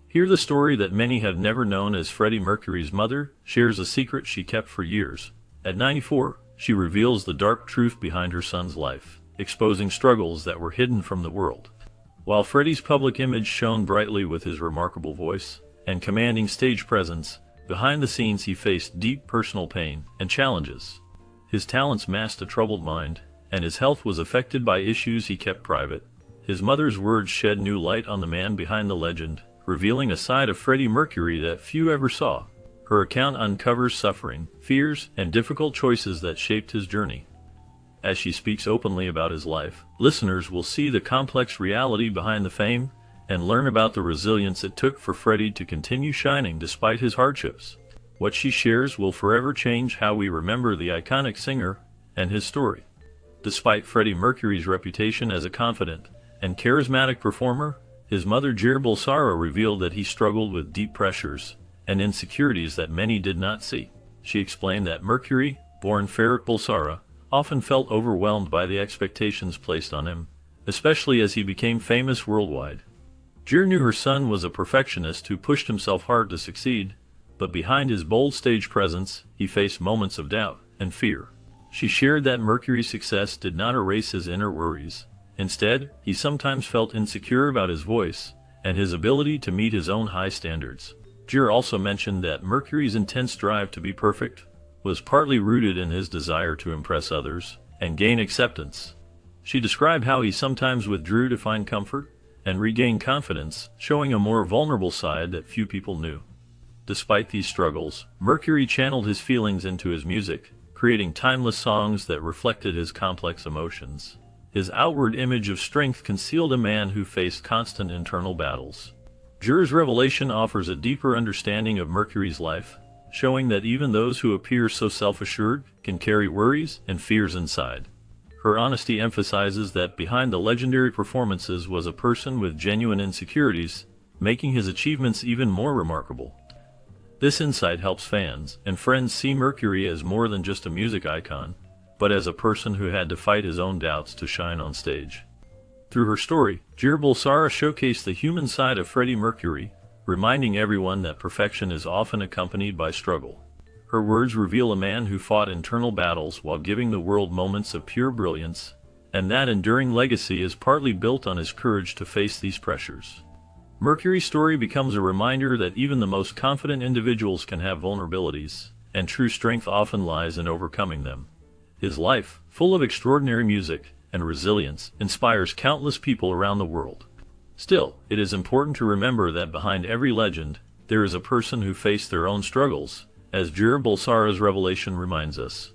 Hear the story that many have never known as Freddie Mercury's mother shares a secret she kept for years. At 94, she reveals the dark truth behind her son's life, exposing struggles that were hidden from the world. While Freddie's public image shone brightly with his remarkable voice and commanding stage presence, behind the scenes he faced deep personal pain and challenges. His talents masked a troubled mind, and his health was affected by issues he kept private. His mother's words shed new light on the man behind the legend, revealing a side of Freddie Mercury that few ever saw. Her account uncovers suffering, fears, and difficult choices that shaped his journey. As she speaks openly about his life, listeners will see the complex reality behind the fame and learn about the resilience it took for Freddie to continue shining despite his hardships. What she shares will forever change how we remember the iconic singer and his story. Despite Freddie Mercury's reputation as a confident and charismatic performer, his mother Jair Bulsara revealed that he struggled with deep pressures and insecurities that many did not see. She explained that Mercury, born Farouk Bulsara, often felt overwhelmed by the expectations placed on him, especially as he became famous worldwide. Jair knew her son was a perfectionist who pushed himself hard to succeed, but behind his bold stage presence, he faced moments of doubt and fear. She shared that Mercury's success did not erase his inner worries. Instead, he sometimes felt insecure about his voice and his ability to meet his own high standards. Jair also mentioned that Mercury's intense drive to be perfect was partly rooted in his desire to impress others and gain acceptance. She described how he sometimes withdrew to find comfort and regain confidence, showing a more vulnerable side that few people knew. Despite these struggles, Mercury channeled his feelings into his music, creating timeless songs that reflected his complex emotions. His outward image of strength concealed a man who faced constant internal battles. Jair's revelation offers a deeper understanding of Mercury's life, showing that even those who appear so self-assured can carry worries and fears inside. Her honesty emphasizes that behind the legendary performances was a person with genuine insecurities, making his achievements even more remarkable. This insight helps fans and friends see Mercury as more than just a music icon, but as a person who had to fight his own doubts to shine on stage. Through her story, Jair Bulsara showcased the human side of Freddie Mercury, reminding everyone that perfection is often accompanied by struggle. Her words reveal a man who fought internal battles while giving the world moments of pure brilliance, and that enduring legacy is partly built on his courage to face these pressures. Mercury's story becomes a reminder that even the most confident individuals can have vulnerabilities, and true strength often lies in overcoming them. His life, full of extraordinary music and resilience, inspires countless people around the world. Still, it is important to remember that behind every legend, there is a person who faced their own struggles, as Jair Bulsara's revelation reminds us.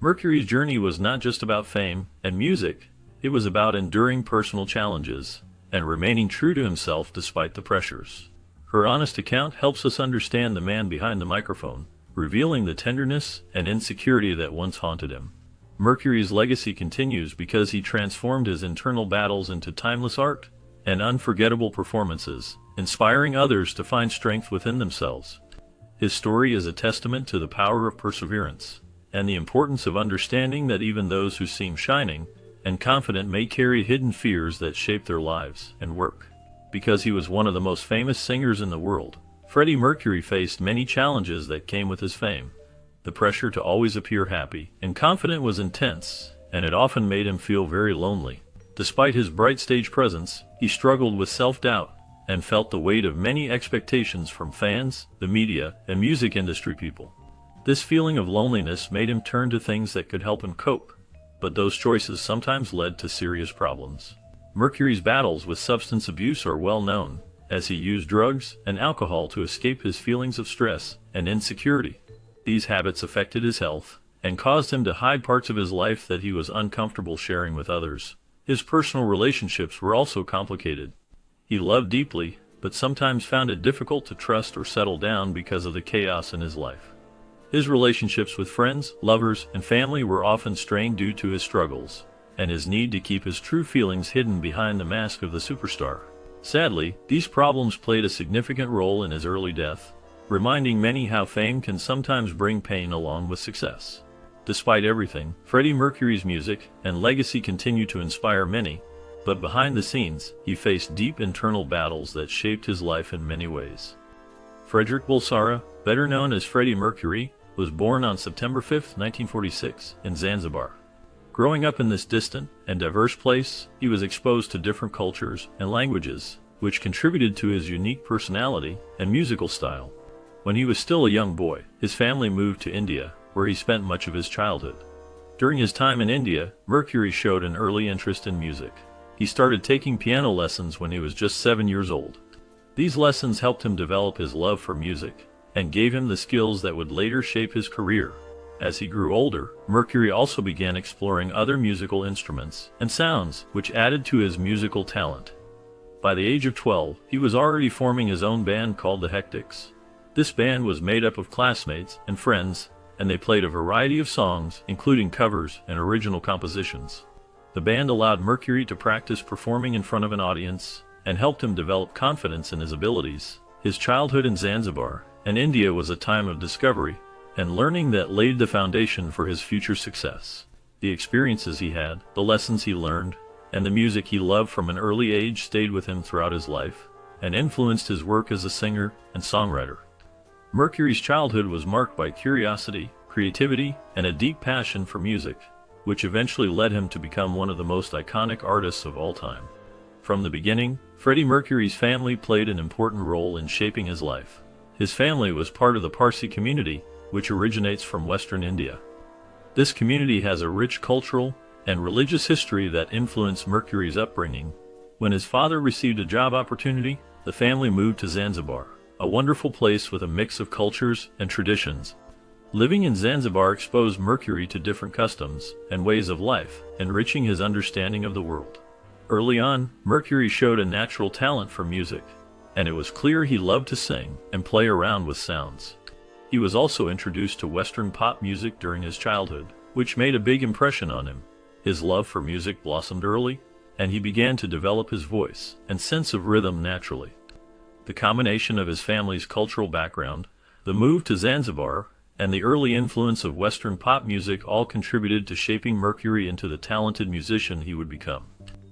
Mercury's journey was not just about fame and music, it was about enduring personal challenges and remaining true to himself despite the pressures. Her honest account helps us understand the man behind the microphone, revealing the tenderness and insecurity that once haunted him. Mercury's legacy continues because he transformed his internal battles into timeless art and unforgettable performances, inspiring others to find strength within themselves. His story is a testament to the power of perseverance and the importance of understanding that even those who seem shining and confident may carry hidden fears that shape their lives and work. Because he was one of the most famous singers in the world, Freddie Mercury faced many challenges that came with his fame. The pressure to always appear happy and confident was intense, and it often made him feel very lonely. Despite his bright stage presence, he struggled with self-doubt and felt the weight of many expectations from fans, the media, and music industry people. This feeling of loneliness made him turn to things that could help him cope, but those choices sometimes led to serious problems. Mercury's battles with substance abuse are well known, as he used drugs and alcohol to escape his feelings of stress and insecurity. These habits affected his health and caused him to hide parts of his life that he was uncomfortable sharing with others. His personal relationships were also complicated. He loved deeply, but sometimes found it difficult to trust or settle down because of the chaos in his life. His relationships with friends, lovers, and family were often strained due to his struggles, and his need to keep his true feelings hidden behind the mask of the superstar. Sadly, these problems played a significant role in his early death, reminding many how fame can sometimes bring pain along with success. Despite everything, Freddie Mercury's music and legacy continue to inspire many, But behind the scenes, he faced deep internal battles that shaped his life in many ways. Frederick Bulsara, better known as Freddie Mercury, was born on September 5, 1946, in Zanzibar. Growing up in this distant and diverse place, he was exposed to different cultures and languages, which contributed to his unique personality and musical style. When he was still a young boy, his family moved to India, where he spent much of his childhood. During his time in India, Mercury showed an early interest in music. He started taking piano lessons when he was just 7 years old. These lessons helped him develop his love for music and gave him the skills that would later shape his career. As he grew older, Mercury also began exploring other musical instruments and sounds, which added to his musical talent. By the age of 12, he was already forming his own band called the Hectics. This band was made up of classmates and friends, and they played a variety of songs, including covers and original compositions. The band allowed Mercury to practice performing in front of an audience and helped him develop confidence in his abilities. His childhood in Zanzibar and India was a time of discovery and learning that laid the foundation for his future success. The experiences he had, the lessons he learned, and the music he loved from an early age stayed with him throughout his life and influenced his work as a singer and songwriter. Mercury's childhood was marked by curiosity, creativity, and a deep passion for music, which eventually led him to become one of the most iconic artists of all time. From the beginning, Freddie Mercury's family played an important role in shaping his life. His family was part of the Parsi community, which originates from Western India. This community has a rich cultural and religious history that influenced Mercury's upbringing. When his father received a job opportunity, the family moved to Zanzibar, a wonderful place with a mix of cultures and traditions. Living in Zanzibar exposed Mercury to different customs and ways of life, enriching his understanding of the world. Early on, Mercury showed a natural talent for music, and it was clear he loved to sing and play around with sounds. He was also introduced to Western pop music during his childhood, which made a big impression on him. His love for music blossomed early, and he began to develop his voice and sense of rhythm naturally. The combination of his family's cultural background, the move to Zanzibar, and the early influence of Western pop music all contributed to shaping Mercury into the talented musician he would become.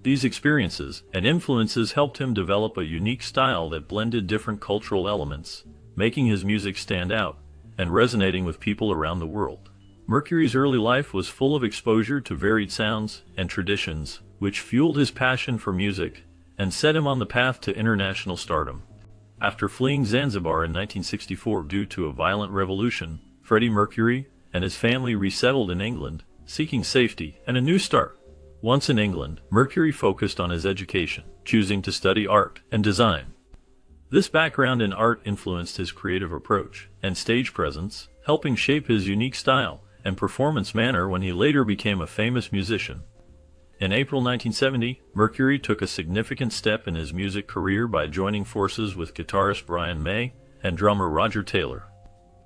These experiences and influences helped him develop a unique style that blended different cultural elements, making his music stand out and resonating with people around the world. Mercury's early life was full of exposure to varied sounds and traditions, which fueled his passion for music and set him on the path to international stardom. After fleeing Zanzibar in 1964 due to a violent revolution, Freddie Mercury and his family resettled in England, seeking safety and a new start. Once in England, Mercury focused on his education, choosing to study art and design. This background in art influenced his creative approach and stage presence, helping shape his unique style and performance manner when he later became a famous musician. In April 1970, Mercury took a significant step in his music career by joining forces with guitarist Brian May and drummer Roger Taylor.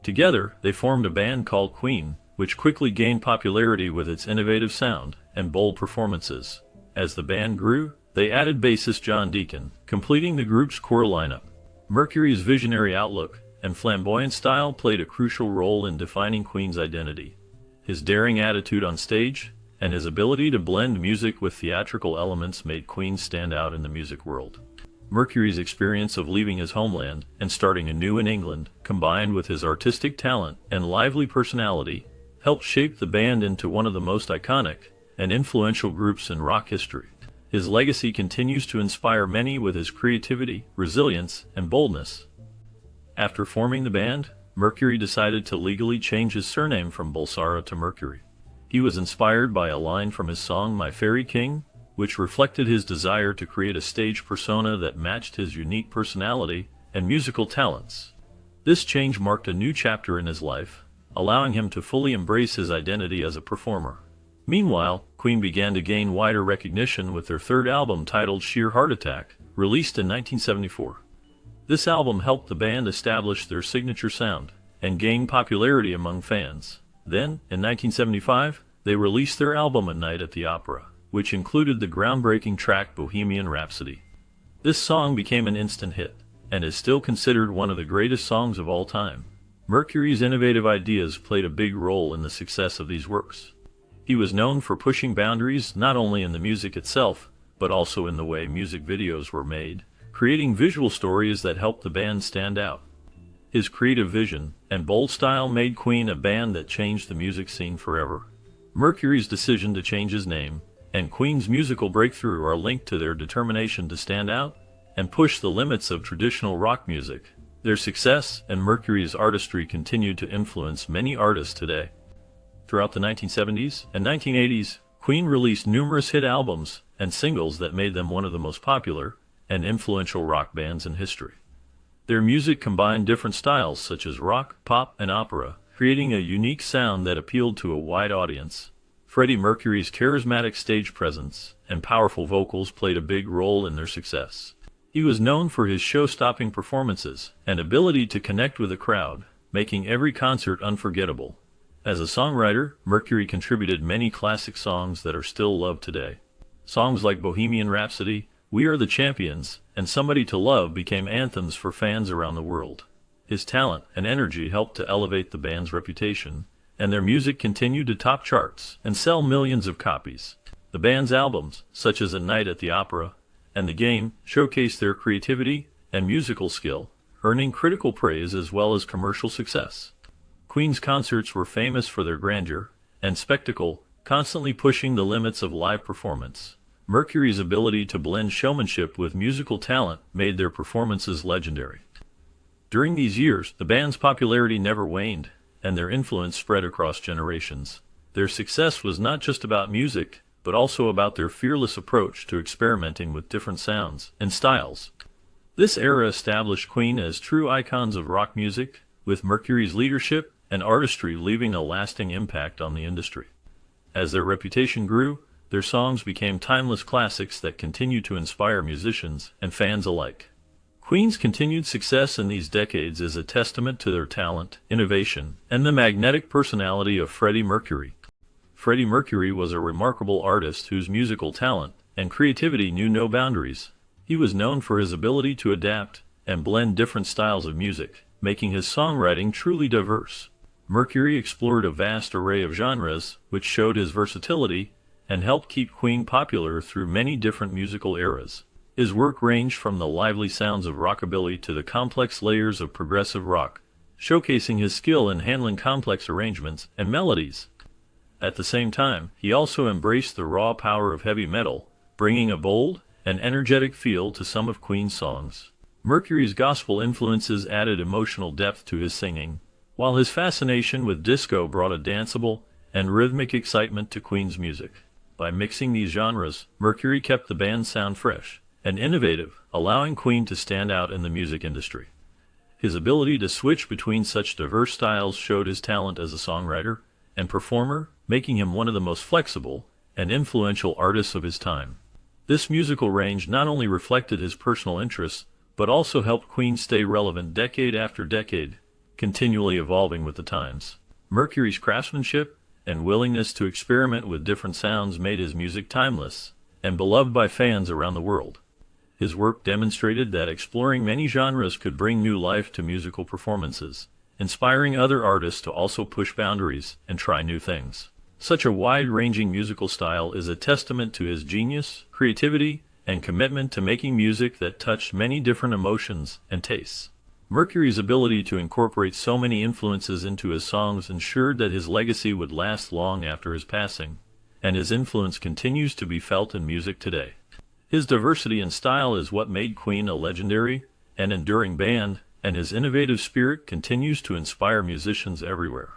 Together, they formed a band called Queen, which quickly gained popularity with its innovative sound and bold performances. As the band grew, they added bassist John Deacon, completing the group's core lineup. Mercury's visionary outlook and flamboyant style played a crucial role in defining Queen's identity. His daring attitude on stage and his ability to blend music with theatrical elements made Queen stand out in the music world. Mercury's experience of leaving his homeland and starting anew in England, combined with his artistic talent and lively personality, helped shape the band into one of the most iconic and influential groups in rock history. His legacy continues to inspire many with his creativity, resilience, and boldness. After forming the band, Mercury decided to legally change his surname from Bulsara to Mercury. He was inspired by a line from his song My Fairy King, which reflected his desire to create a stage persona that matched his unique personality and musical talents. This change marked a new chapter in his life, allowing him to fully embrace his identity as a performer. Meanwhile, Queen began to gain wider recognition with their third album titled Sheer Heart Attack, released in 1974. This album helped the band establish their signature sound and gain popularity among fans. Then, in 1975, they released their album A Night at the Opera, which included the groundbreaking track Bohemian Rhapsody. This song became an instant hit, and is still considered one of the greatest songs of all time. Mercury's innovative ideas played a big role in the success of these works. He was known for pushing boundaries not only in the music itself, but also in the way music videos were made, creating visual stories that helped the band stand out. His creative vision and bold style made Queen a band that changed the music scene forever. Mercury's decision to change his name and Queen's musical breakthrough are linked to their determination to stand out and push the limits of traditional rock music. Their success and Mercury's artistry continued to influence many artists today. Throughout the 1970s and 1980s, Queen released numerous hit albums and singles that made them one of the most popular and influential rock bands in history. Their music combined different styles such as rock, pop, and opera, creating a unique sound that appealed to a wide audience. Freddie Mercury's charismatic stage presence and powerful vocals played a big role in their success. He was known for his show-stopping performances and ability to connect with a crowd, making every concert unforgettable. As a songwriter, Mercury contributed many classic songs that are still loved today. Songs like Bohemian Rhapsody, We Are the Champions, and Somebody to Love became anthems for fans around the world. His talent and energy helped to elevate the band's reputation, and their music continued to top charts and sell millions of copies. The band's albums, such as A Night at the Opera and The Game, showcased their creativity and musical skill, earning critical praise as well as commercial success. Queen's concerts were famous for their grandeur and spectacle, constantly pushing the limits of live performance. Mercury's ability to blend showmanship with musical talent made their performances legendary. During these years, the band's popularity never waned, and their influence spread across generations. Their success was not just about music, but also about their fearless approach to experimenting with different sounds and styles. This era established Queen as true icons of rock music, with Mercury's leadership and artistry leaving a lasting impact on the industry. As their reputation grew, their songs became timeless classics that continue to inspire musicians and fans alike. Queen's continued success in these decades is a testament to their talent, innovation, and the magnetic personality of Freddie Mercury. Freddie Mercury was a remarkable artist whose musical talent and creativity knew no boundaries. He was known for his ability to adapt and blend different styles of music, making his songwriting truly diverse. Mercury explored a vast array of genres, which showed his versatility and helped keep Queen popular through many different musical eras. His work ranged from the lively sounds of rockabilly to the complex layers of progressive rock, showcasing his skill in handling complex arrangements and melodies. At the same time, he also embraced the raw power of heavy metal, bringing a bold and energetic feel to some of Queen's songs. Mercury's gospel influences added emotional depth to his singing, while his fascination with disco brought a danceable and rhythmic excitement to Queen's music. By mixing these genres, Mercury kept the band's sound fresh and innovative, allowing Queen to stand out in the music industry. His ability to switch between such diverse styles showed his talent as a songwriter and performer, making him one of the most flexible and influential artists of his time. This musical range not only reflected his personal interests, but also helped Queen stay relevant decade after decade, continually evolving with the times. Mercury's craftsmanship and willingness to experiment with different sounds made his music timeless and beloved by fans around the world. His work demonstrated that exploring many genres could bring new life to musical performances, inspiring other artists to also push boundaries and try new things. Such a wide-ranging musical style is a testament to his genius, creativity, and commitment to making music that touched many different emotions and tastes. Mercury's ability to incorporate so many influences into his songs ensured that his legacy would last long after his passing, and his influence continues to be felt in music today. His diversity and style is what made Queen a legendary and enduring band, and his innovative spirit continues to inspire musicians everywhere.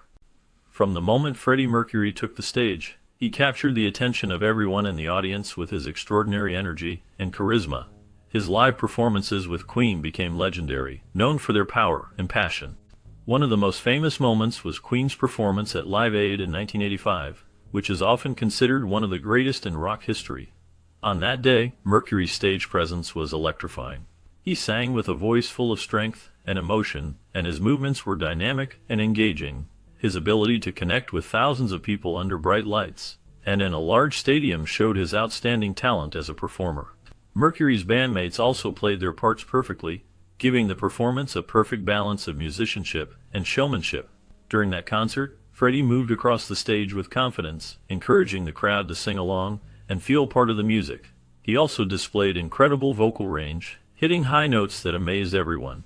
From the moment Freddie Mercury took the stage, he captured the attention of everyone in the audience with his extraordinary energy and charisma. His live performances with Queen became legendary, known for their power and passion. One of the most famous moments was Queen's performance at Live Aid in 1985, which is often considered one of the greatest in rock history. On that day, Mercury's stage presence was electrifying. He sang with a voice full of strength and emotion, and his movements were dynamic and engaging. His ability to connect with thousands of people under bright lights and in a large stadium showed his outstanding talent as a performer. Mercury's bandmates also played their parts perfectly, giving the performance a perfect balance of musicianship and showmanship. During that concert, Freddie moved across the stage with confidence, encouraging the crowd to sing along and feel part of the music. He also displayed incredible vocal range, hitting high notes that amazed everyone.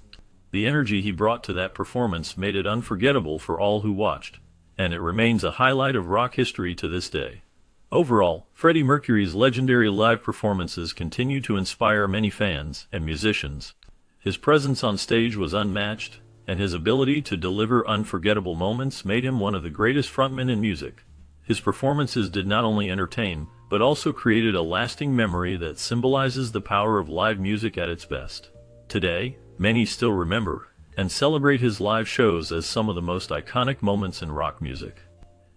The energy he brought to that performance made it unforgettable for all who watched, and it remains a highlight of rock history to this day. Overall, Freddie Mercury's legendary live performances continue to inspire many fans and musicians. His presence on stage was unmatched, and his ability to deliver unforgettable moments made him one of the greatest frontmen in music. His performances did not only entertain, but also created a lasting memory that symbolizes the power of live music at its best. Today, many still remember and celebrate his live shows as some of the most iconic moments in rock music.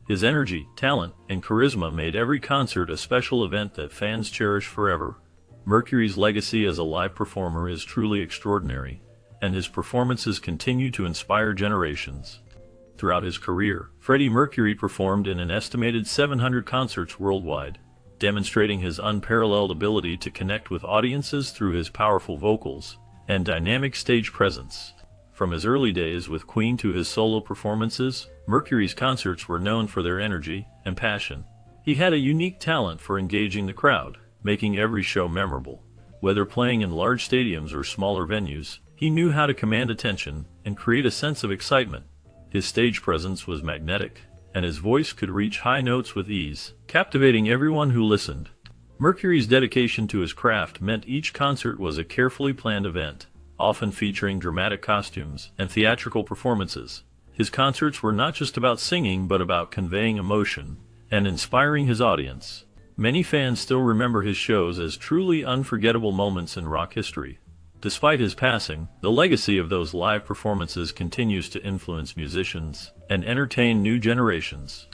His energy, talent, and charisma made every concert a special event that fans cherish forever. Mercury's legacy as a live performer is truly extraordinary, and his performances continue to inspire generations. Throughout his career, Freddie Mercury performed in an estimated 700 concerts worldwide, demonstrating his unparalleled ability to connect with audiences through his powerful vocals and dynamic stage presence. From his early days with Queen to his solo performances, Mercury's concerts were known for their energy and passion. He had a unique talent for engaging the crowd, making every show memorable. Whether playing in large stadiums or smaller venues, he knew how to command attention and create a sense of excitement. His stage presence was magnetic, and his voice could reach high notes with ease, captivating everyone who listened. Mercury's dedication to his craft meant each concert was a carefully planned event, often featuring dramatic costumes and theatrical performances. His concerts were not just about singing but about conveying emotion and inspiring his audience. Many fans still remember his shows as truly unforgettable moments in rock history. Despite his passing, the legacy of those live performances continues to influence musicians and entertain new generations.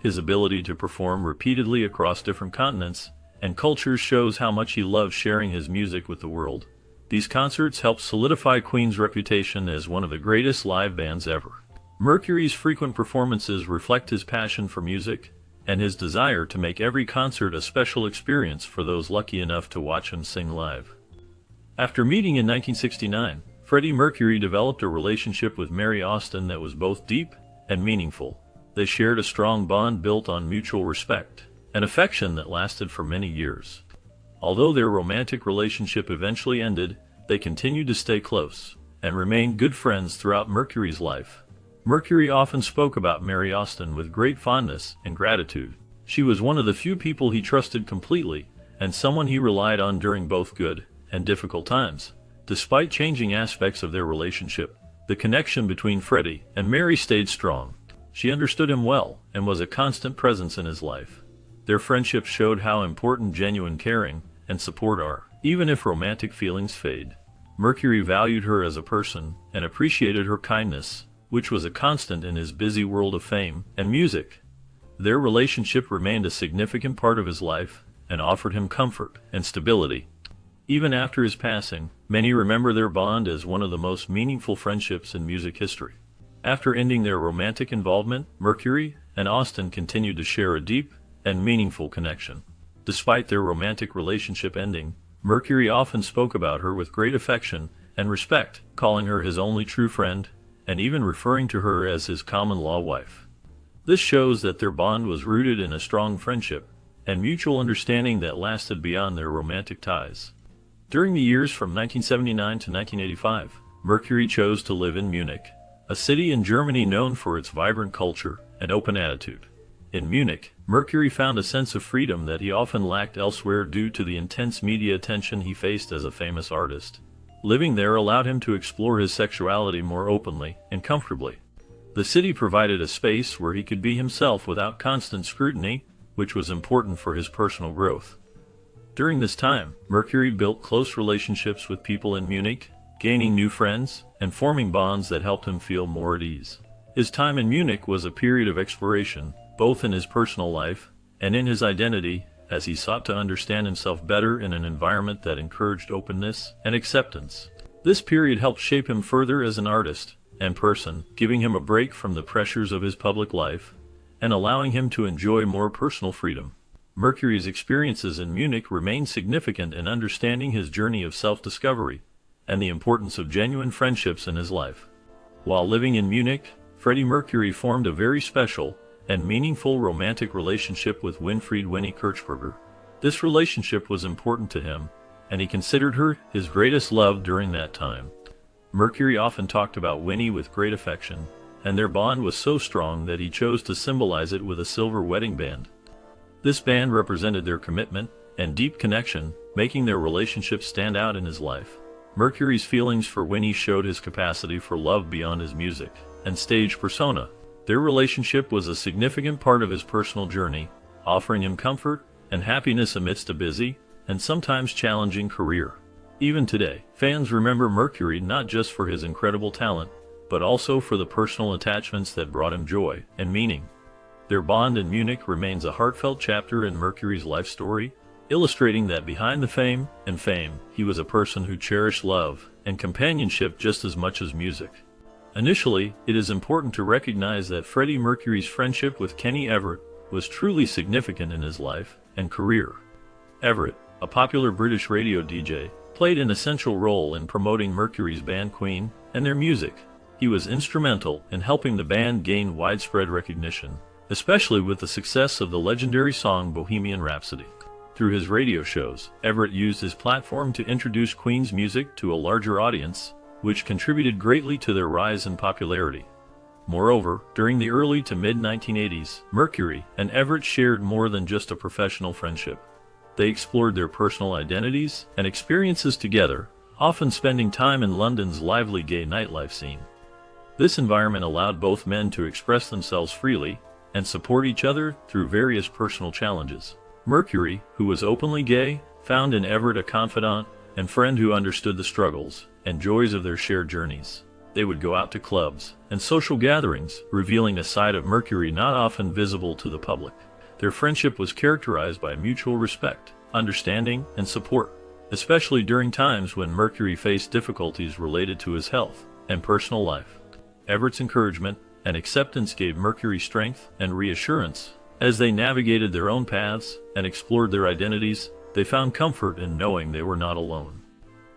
His ability to perform repeatedly across different continents and cultures shows how much he loves sharing his music with the world. These concerts helped solidify Queen's reputation as one of the greatest live bands ever. Mercury's frequent performances reflect his passion for music and his desire to make every concert a special experience for those lucky enough to watch him sing live. After meeting in 1969, Freddie Mercury developed a relationship with Mary Austin that was both deep and meaningful. They shared a strong bond built on mutual respect and affection that lasted for many years. Although their romantic relationship eventually ended, they continued to stay close and remained good friends throughout Mercury's life. Mercury often spoke about Mary Austin with great fondness and gratitude. She was one of the few people he trusted completely, and someone he relied on during both good and difficult times. Despite changing aspects of their relationship, the connection between Freddie and Mary stayed strong. She understood him well and was a constant presence in his life. Their friendship showed how important genuine caring and support are, even if romantic feelings fade. Mercury valued her as a person and appreciated her kindness, which was a constant in his busy world of fame and music. Their relationship remained a significant part of his life and offered him comfort and stability. Even after his passing, many remember their bond as one of the most meaningful friendships in music history. After ending their romantic involvement, Mercury and Austin continued to share a deep and meaningful connection. Despite their romantic relationship ending, Mercury often spoke about her with great affection and respect, calling her his only true friend, and even referring to her as his common-law wife. This shows that their bond was rooted in a strong friendship and mutual understanding that lasted beyond their romantic ties. During the years from 1979 to 1985, Mercury chose to live in Munich, a city in Germany known for its vibrant culture and open attitude. In Munich, Mercury found a sense of freedom that he often lacked elsewhere due to the intense media attention he faced as a famous artist. Living there allowed him to explore his sexuality more openly and comfortably. The city provided a space where he could be himself without constant scrutiny, which was important for his personal growth. During this time, Mercury built close relationships with people in Munich, gaining new friends and forming bonds that helped him feel more at ease. His time in Munich was a period of exploration, both in his personal life and in his identity, as he sought to understand himself better in an environment that encouraged openness and acceptance. This period helped shape him further as an artist and person, giving him a break from the pressures of his public life and allowing him to enjoy more personal freedom. Mercury's experiences in Munich remain significant in understanding his journey of self-discovery and the importance of genuine friendships in his life. While living in Munich, Freddie Mercury formed a very special and meaningful romantic relationship with Winnie Kirchberger. This relationship was important to him, and he considered her his greatest love during that time. Mercury often talked about Winnie with great affection, and their bond was so strong that he chose to symbolize it with a silver wedding band. This band represented their commitment and deep connection, making their relationship stand out in his life. Mercury's feelings for Winnie showed his capacity for love beyond his music and stage persona. Their relationship was a significant part of his personal journey, offering him comfort and happiness amidst a busy and sometimes challenging career. Even today, fans remember Mercury not just for his incredible talent, but also for the personal attachments that brought him joy and meaning. Their bond in Munich remains a heartfelt chapter in Mercury's life story, illustrating that behind the fame, he was a person who cherished love and companionship just as much as music. Initially, it is important to recognize that Freddie Mercury's friendship with Kenny Everett was truly significant in his life and career. Everett, a popular British radio DJ, played an essential role in promoting Mercury's band Queen and their music. He was instrumental in helping the band gain widespread recognition, especially with the success of the legendary song Bohemian Rhapsody. Through his radio shows, Everett used his platform to introduce Queen's music to a larger audience, which contributed greatly to their rise in popularity. Moreover, during the early to mid-1980s, Mercury and Everett shared more than just a professional friendship. They explored their personal identities and experiences together, often spending time in London's lively gay nightlife scene. This environment allowed both men to express themselves freely and support each other through various personal challenges. Mercury, who was openly gay, found in Everett a confidant and friend who understood the struggles and joys of their shared journeys. They would go out to clubs and social gatherings, revealing a side of Mercury not often visible to the public. Their friendship was characterized by mutual respect, understanding, and support, especially during times when Mercury faced difficulties related to his health and personal life. Everett's encouragement and acceptance gave Mercury strength and reassurance. As they navigated their own paths and explored their identities, they found comfort in knowing they were not alone.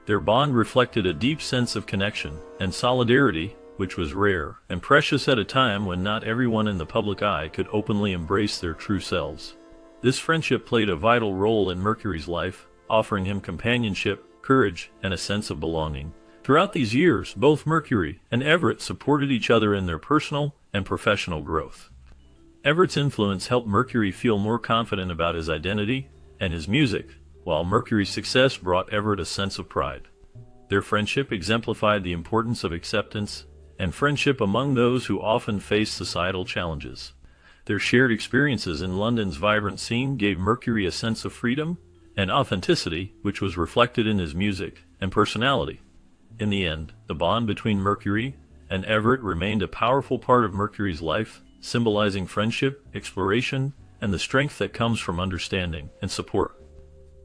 Their bond reflected a deep sense of connection and solidarity, which was rare and precious at a time when not everyone in the public eye could openly embrace their true selves. This friendship played a vital role in Mercury's life, offering him companionship, courage, and a sense of belonging. Throughout these years, both Mercury and Everett supported each other in their personal and professional growth. Everett's influence helped Mercury feel more confident about his identity and his music, while Mercury's success brought Everett a sense of pride. Their friendship exemplified the importance of acceptance and friendship among those who often face societal challenges. Their shared experiences in London's vibrant scene gave Mercury a sense of freedom and authenticity, which was reflected in his music and personality. In the end, the bond between Mercury and Everett remained a powerful part of Mercury's life, symbolizing friendship, exploration, and the strength that comes from understanding and support.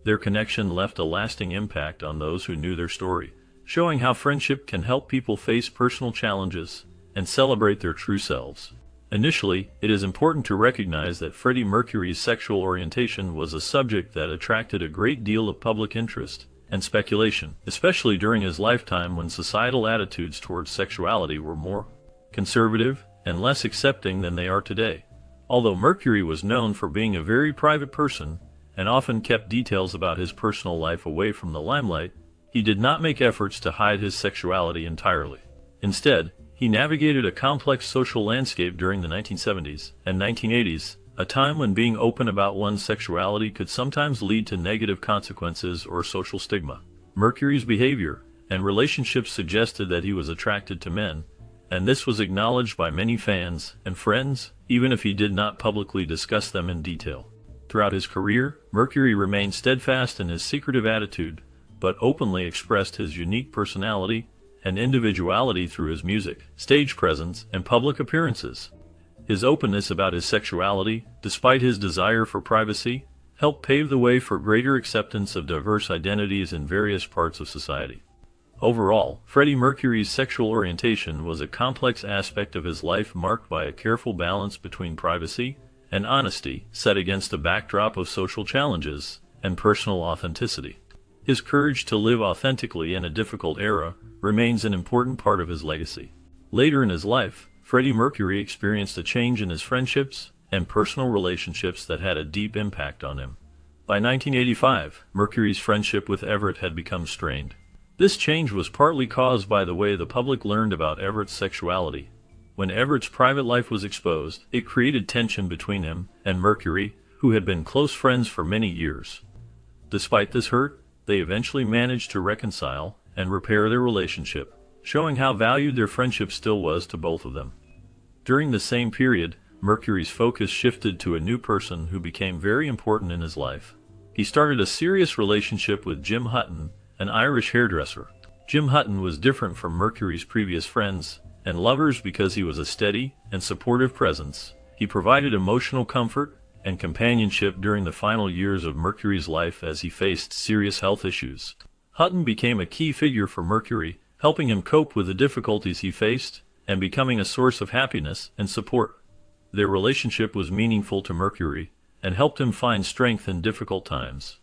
Their connection left a lasting impact on those who knew their story, showing how friendship can help people face personal challenges and celebrate their true selves. Initially, it is important to recognize that Freddie Mercury's sexual orientation was a subject that attracted a great deal of public interest and speculation, especially during his lifetime when societal attitudes towards sexuality were more conservative and less accepting than they are today. Although Mercury was known for being a very private person and often kept details about his personal life away from the limelight, he did not make efforts to hide his sexuality entirely. Instead, he navigated a complex social landscape during the 1970s and 1980s, a time when being open about one's sexuality could sometimes lead to negative consequences or social stigma. Mercury's behavior and relationships suggested that he was attracted to men, and this was acknowledged by many fans and friends, even if he did not publicly discuss them in detail. Throughout his career, Mercury remained steadfast in his secretive attitude, but openly expressed his unique personality and individuality through his music, stage presence, and public appearances. His openness about his sexuality, despite his desire for privacy, helped pave the way for greater acceptance of diverse identities in various parts of society. Overall, Freddie Mercury's sexual orientation was a complex aspect of his life marked by a careful balance between privacy and honesty, set against a backdrop of social challenges and personal authenticity. His courage to live authentically in a difficult era remains an important part of his legacy. Later in his life, Freddie Mercury experienced a change in his friendships and personal relationships that had a deep impact on him. By 1985, Mercury's friendship with Everett had become strained. This change was partly caused by the way the public learned about Everett's sexuality. When Everett's private life was exposed, it created tension between him and Mercury, who had been close friends for many years. Despite this hurt, they eventually managed to reconcile and repair their relationship, showing how valued their friendship still was to both of them. During the same period, Mercury's focus shifted to a new person who became very important in his life. He started a serious relationship with Jim Hutton, an Irish hairdresser. Jim Hutton was different from Mercury's previous friends and lovers because he was a steady and supportive presence. He provided emotional comfort and companionship during the final years of Mercury's life as he faced serious health issues. Hutton became a key figure for Mercury, helping him cope with the difficulties he faced and becoming a source of happiness and support. Their relationship was meaningful to Mercury and helped him find strength in difficult times.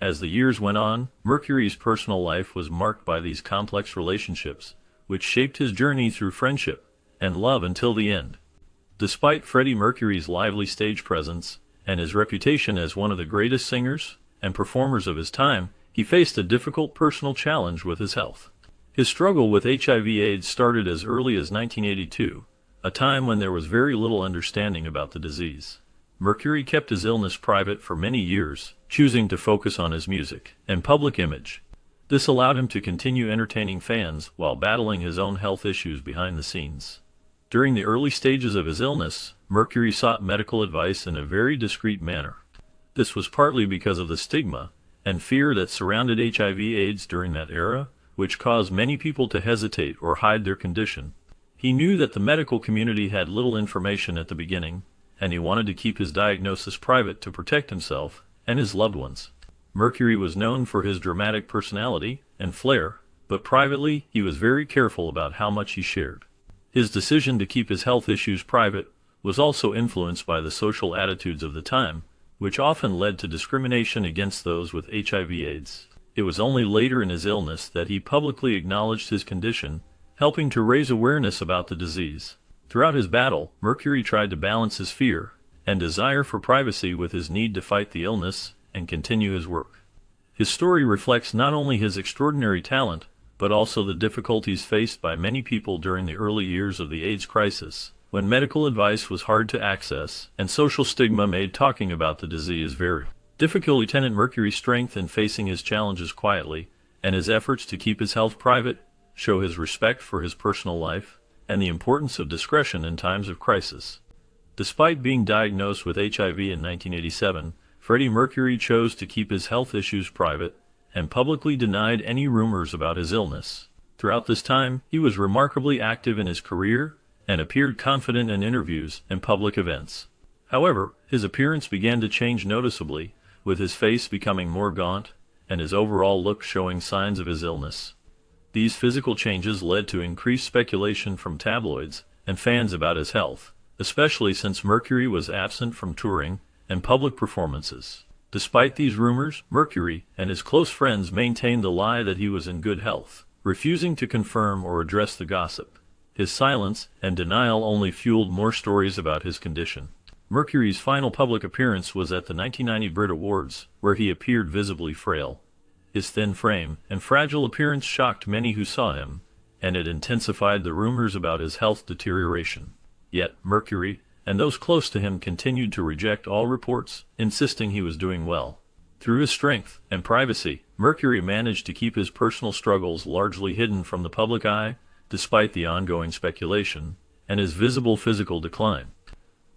As the years went on, Mercury's personal life was marked by these complex relationships, which shaped his journey through friendship and love until the end. Despite Freddie Mercury's lively stage presence and his reputation as one of the greatest singers and performers of his time, he faced a difficult personal challenge with his health. His struggle with HIV/AIDS started as early as 1982, a time when there was very little understanding about the disease. Mercury kept his illness private for many years, choosing to focus on his music and public image. This allowed him to continue entertaining fans while battling his own health issues behind the scenes. During the early stages of his illness, Mercury sought medical advice in a very discreet manner. This was partly because of the stigma and fear that surrounded HIV/AIDS during that era, which caused many people to hesitate or hide their condition. He knew that the medical community had little information at the beginning, and he wanted to keep his diagnosis private to protect himself and his loved ones. Mercury was known for his dramatic personality and flair, but privately he was very careful about how much he shared. His decision to keep his health issues private was also influenced by the social attitudes of the time, which often led to discrimination against those with HIV/AIDS. It was only later in his illness that he publicly acknowledged his condition, helping to raise awareness about the disease. Throughout his battle, Mercury tried to balance his fear and desire for privacy with his need to fight the illness and continue his work. His story reflects not only his extraordinary talent, but also the difficulties faced by many people during the early years of the AIDS crisis, when medical advice was hard to access and social stigma made talking about the disease very difficult. Lieutenant Mercury's strength in facing his challenges quietly and his efforts to keep his health private show his respect for his personal life and the importance of discretion in times of crisis. Despite being diagnosed with HIV in 1987, Freddie Mercury chose to keep his health issues private and publicly denied any rumors about his illness. Throughout this time, he was remarkably active in his career and appeared confident in interviews and public events. However, his appearance began to change noticeably, with his face becoming more gaunt and his overall look showing signs of his illness. These physical changes led to increased speculation from tabloids and fans about his health, especially since Mercury was absent from touring and public performances. Despite these rumors, Mercury and his close friends maintained the lie that he was in good health, refusing to confirm or address the gossip. His silence and denial only fueled more stories about his condition. Mercury's final public appearance was at the 1990 Brit Awards, where he appeared visibly frail. His thin frame and fragile appearance shocked many who saw him, and it intensified the rumors about his health deterioration. Yet, Mercury and those close to him continued to reject all reports, insisting he was doing well. Through his strength and privacy, Mercury managed to keep his personal struggles largely hidden from the public eye, despite the ongoing speculation and his visible physical decline.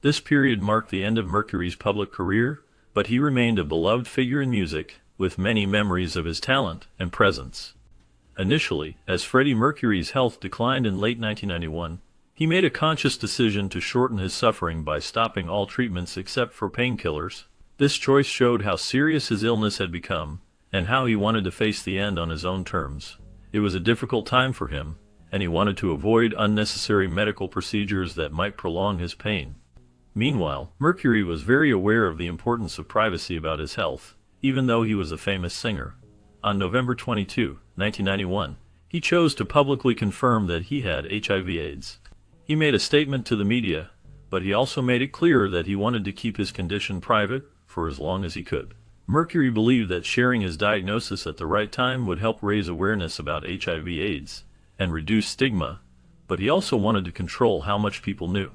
This period marked the end of Mercury's public career, but he remained a beloved figure in music, with many memories of his talent and presence. Initially, as Freddie Mercury's health declined in late 1991, he made a conscious decision to shorten his suffering by stopping all treatments except for painkillers. This choice showed how serious his illness had become, and how he wanted to face the end on his own terms. It was a difficult time for him, and he wanted to avoid unnecessary medical procedures that might prolong his pain. Meanwhile, Mercury was very aware of the importance of privacy about his health, even though he was a famous singer. On November 22, 1991, he chose to publicly confirm that he had HIV/AIDS. He made a statement to the media, but he also made it clear that he wanted to keep his condition private for as long as he could. Mercury believed that sharing his diagnosis at the right time would help raise awareness about HIV/AIDS and reduce stigma, but he also wanted to control how much people knew.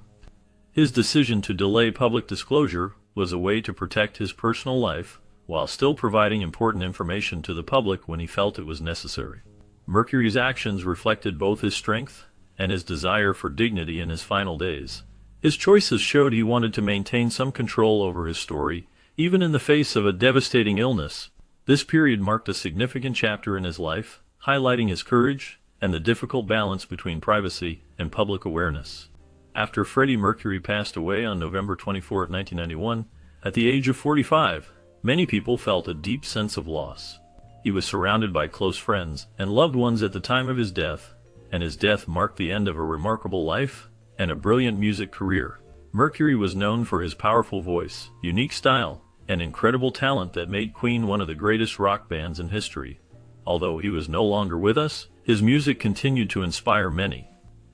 His decision to delay public disclosure was a way to protect his personal life while still providing important information to the public when he felt it was necessary. Mercury's actions reflected both his strength and his desire for dignity in his final days. His choices showed he wanted to maintain some control over his story, even in the face of a devastating illness. This period marked a significant chapter in his life, highlighting his courage and the difficult balance between privacy and public awareness. After Freddie Mercury passed away on November 24, 1991, at the age of 45, many people felt a deep sense of loss. He was surrounded by close friends and loved ones at the time of his death, and his death marked the end of a remarkable life and a brilliant music career. Mercury was known for his powerful voice, unique style, and incredible talent that made Queen one of the greatest rock bands in history. Although he was no longer with us, his music continued to inspire many.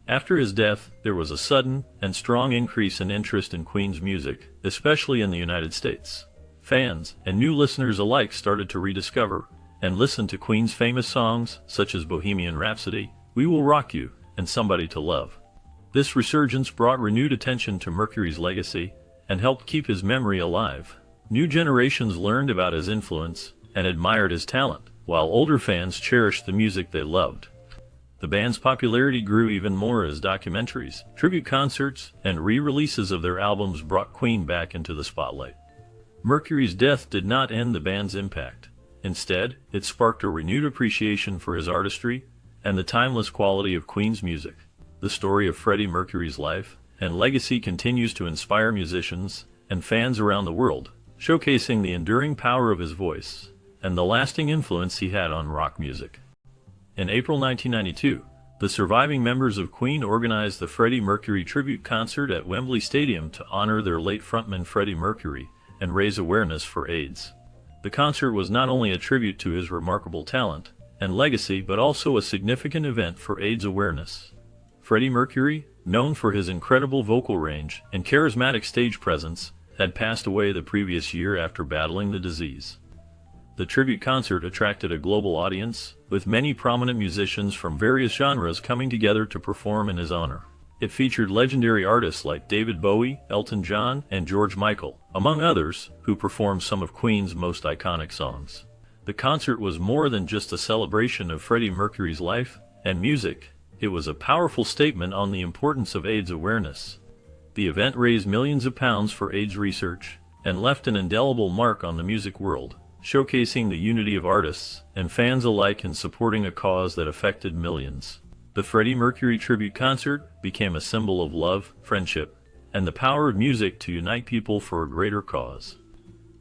After his death, there was a sudden and strong increase in interest in Queen's music, especially in the United States. Fans and new listeners alike started to rediscover and listen to Queen's famous songs such as Bohemian Rhapsody, We Will Rock You, and Somebody to Love. This resurgence brought renewed attention to Mercury's legacy and helped keep his memory alive. New generations learned about his influence and admired his talent, while older fans cherished the music they loved. The band's popularity grew even more as documentaries, tribute concerts, and re-releases of their albums brought Queen back into the spotlight. Mercury's death did not end the band's impact. Instead, it sparked a renewed appreciation for his artistry and the timeless quality of Queen's music. The story of Freddie Mercury's life and legacy continues to inspire musicians and fans around the world, showcasing the enduring power of his voice and the lasting influence he had on rock music. In April 1992, the surviving members of Queen organized the Freddie Mercury tribute concert at Wembley Stadium to honor their late frontman Freddie Mercury and raise awareness for AIDS. The concert was not only a tribute to his remarkable talent and legacy but also a significant event for AIDS awareness. Freddie Mercury, known for his incredible vocal range and charismatic stage presence, had passed away the previous year after battling the disease. The tribute concert attracted a global audience, with many prominent musicians from various genres coming together to perform in his honor. It featured legendary artists like David Bowie, Elton John, and George Michael, among others, who performed some of Queen's most iconic songs. The concert was more than just a celebration of Freddie Mercury's life and music. It was a powerful statement on the importance of AIDS awareness. The event raised millions of pounds for AIDS research and left an indelible mark on the music world, showcasing the unity of artists and fans alike in supporting a cause that affected millions. The Freddie Mercury tribute concert became a symbol of love, friendship, and the power of music to unite people for a greater cause.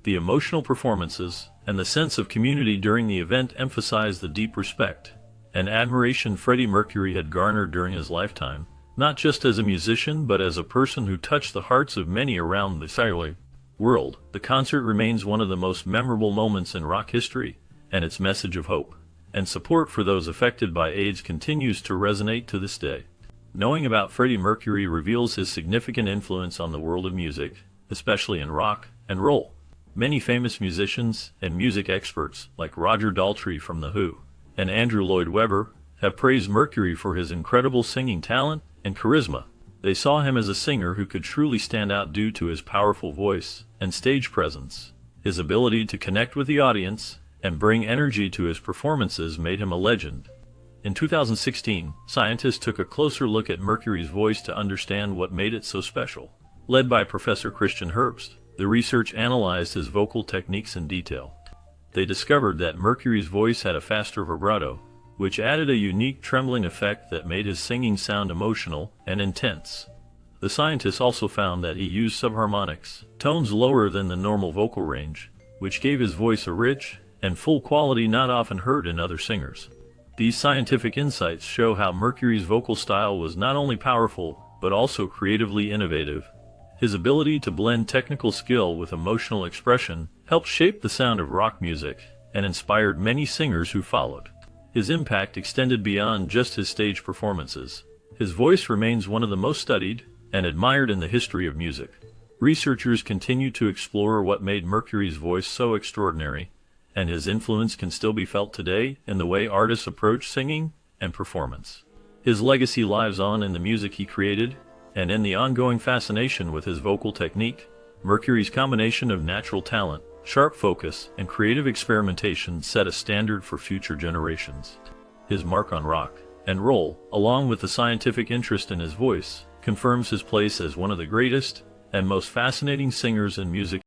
The emotional performances and the sense of community during the event emphasized the deep respect and admiration Freddie Mercury had garnered during his lifetime, not just as a musician but as a person who touched the hearts of many around the world. The concert remains one of the most memorable moments in rock history, and its message of hope and support for those affected by AIDS continues to resonate to this day. Knowing about Freddie Mercury reveals his significant influence on the world of music, especially in rock and roll. Many famous musicians and music experts like Roger Daltrey from The Who and Andrew Lloyd Webber have praised Mercury for his incredible singing talent and charisma. They saw him as a singer who could truly stand out due to his powerful voice and stage presence. His ability to connect with the audience and bring energy to his performances made him a legend. In 2016, scientists took a closer look at Mercury's voice to understand what made it so special. Led by Professor Christian Herbst, the research analyzed his vocal techniques in detail. They discovered that Mercury's voice had a faster vibrato, which added a unique trembling effect that made his singing sound emotional and intense. The scientists also found that he used subharmonics, tones lower than the normal vocal range, which gave his voice a rich and full quality not often heard in other singers. These scientific insights show how Mercury's vocal style was not only powerful, but also creatively innovative. His ability to blend technical skill with emotional expression helped shape the sound of rock music and inspired many singers who followed. His impact extended beyond just his stage performances. His voice remains one of the most studied and admired in the history of music. Researchers continue to explore what made Mercury's voice so extraordinary, and his influence can still be felt today in the way artists approach singing and performance. His legacy lives on in the music he created, and in the ongoing fascination with his vocal technique. Mercury's combination of natural talent, sharp focus, and creative experimentation set a standard for future generations. His mark on rock and roll, along with the scientific interest in his voice, confirms his place as one of the greatest and most fascinating singers in music